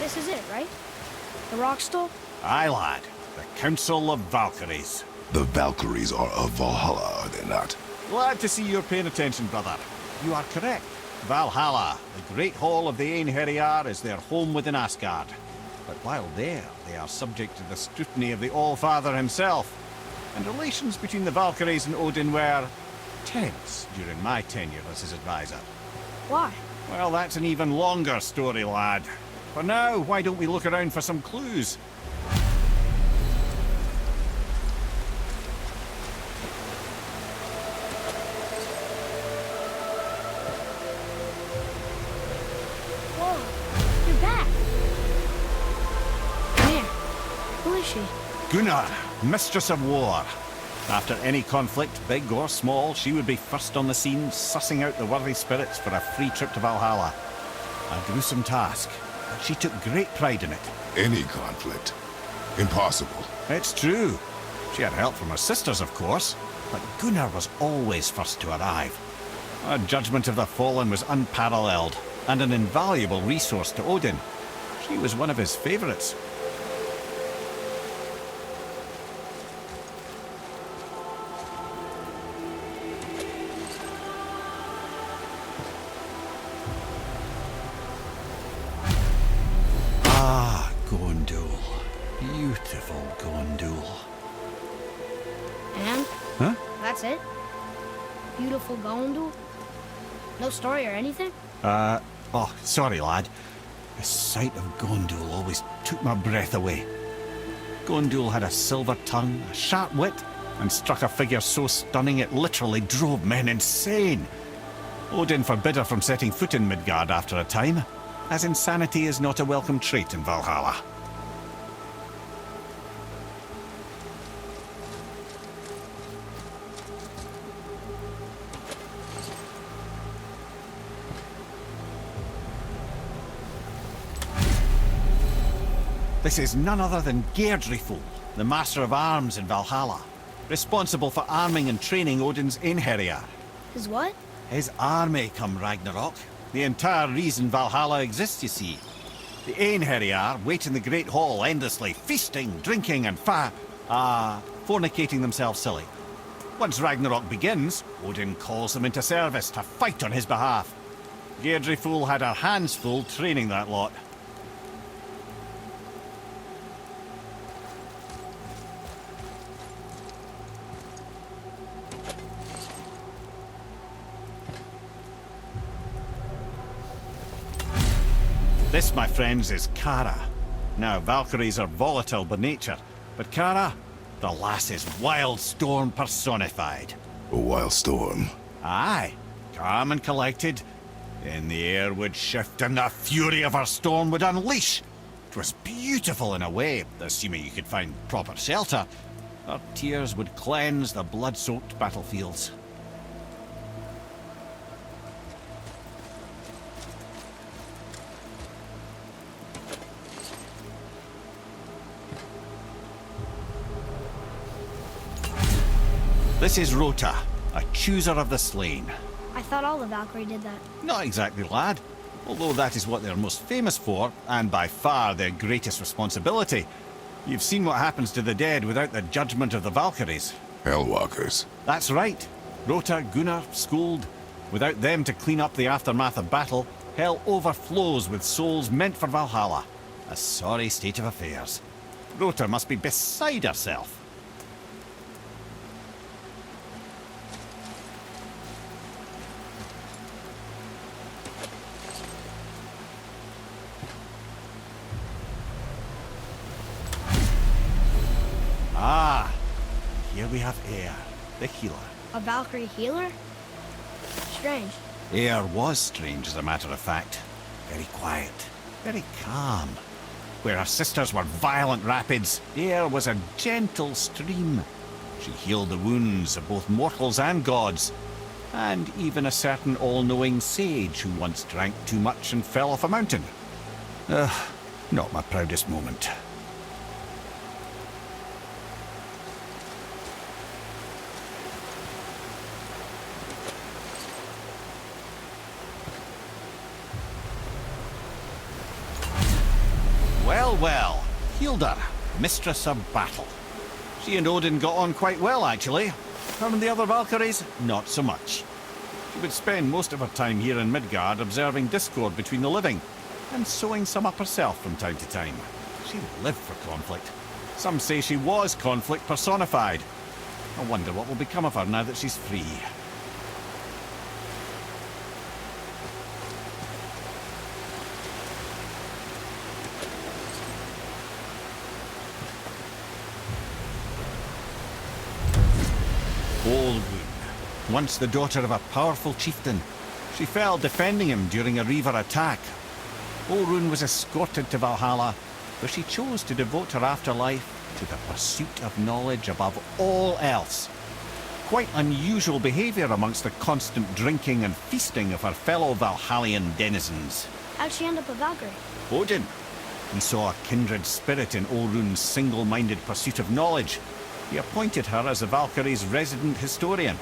This is it, right? The rock stool? Aye, lad. The Council of Valkyries. The Valkyries are of Valhalla, are they not? Glad to see you're paying attention, brother. You are correct. Valhalla, the great hall of the Einherjar, is their home within Asgard. But while there, they are subject to the scrutiny of the All-Father himself. And relations between the Valkyries and Odin were tense during my tenure as his advisor. Why? Well, that's an even longer story, lad. For now, why don't we look around for some clues? Whoa, you're back. Come here. Who is she? Gunnar, Mistress of War. After any conflict, big or small, she would be first on the scene, sussing out the worthy spirits for a free trip to Valhalla. A gruesome task, but she took great pride in it. Any conflict. Impossible. It's true. She had help from her sisters, of course, but Gunnar was always first to arrive. Her judgment of the fallen was unparalleled, and an invaluable resource to Odin. She was one of his favourites. Gondul. Beautiful Gondul. And? Huh? That's it? Beautiful Gondul? No story or anything? Oh, sorry, lad. The sight of Gondul always took my breath away. Gondul had a silver tongue, a sharp wit, and struck a figure so stunning it literally drove men insane. Odin forbid her from setting foot in Midgard after a time, as insanity is not a welcome trait in Valhalla. This is none other than Geirdriful, the Master of Arms in Valhalla, responsible for arming and training Odin's Einherjar. His what? His army come Ragnarok. The entire reason Valhalla exists, you see. The Einherjar wait in the Great Hall endlessly, feasting, drinking, and fornicating themselves silly. Once Ragnarok begins, Odin calls them into service to fight on his behalf. Geirdriful had her hands full training that lot. This, my friends, is Kara. Now, Valkyries are volatile by nature, but Kara, the lass is wild storm personified. A wild storm. Aye, calm and collected. Then the air would shift and the fury of her storm would unleash. It was beautiful in a way, assuming you could find proper shelter. Her tears would cleanse the blood-soaked battlefields. This is Rota, a chooser of the slain. I thought all the Valkyrie did that. Not exactly, lad. Although that is what they're most famous for, and by far their greatest responsibility. You've seen what happens to the dead without the judgment of the Valkyries. Hellwalkers. That's right. Rota, Gunnar, Skuld. Without them to clean up the aftermath of battle, hell overflows with souls meant for Valhalla. A sorry state of affairs. Rota must be beside herself. Ah, here we have Air, the healer. A Valkyrie healer? Strange. Air was strange, as a matter of fact. Very quiet, very calm. Where her sisters were violent rapids, Air was a gentle stream. She healed the wounds of both mortals and gods, and even a certain all-knowing sage who once drank too much and fell off a mountain. Not my proudest moment. Well, well, Hilda, mistress of battle. She and Odin got on quite well, actually. Her and the other Valkyries, not so much. She would spend most of her time here in Midgard observing discord between the living, and sewing some up herself from time to time. She lived for conflict. Some say she was conflict personified. I wonder what will become of her now that she's free. Olrun, once the daughter of a powerful chieftain. She fell defending him during a Reaver attack. Olrun was escorted to Valhalla, where she chose to devote her afterlife to the pursuit of knowledge above all else. Quite unusual behaviour amongst the constant drinking and feasting of her fellow Valhallian denizens. How'd she end up a Valkyrie? Odin. He saw a kindred spirit in Olrun's single-minded pursuit of knowledge. He appointed her as the Valkyrie's resident historian.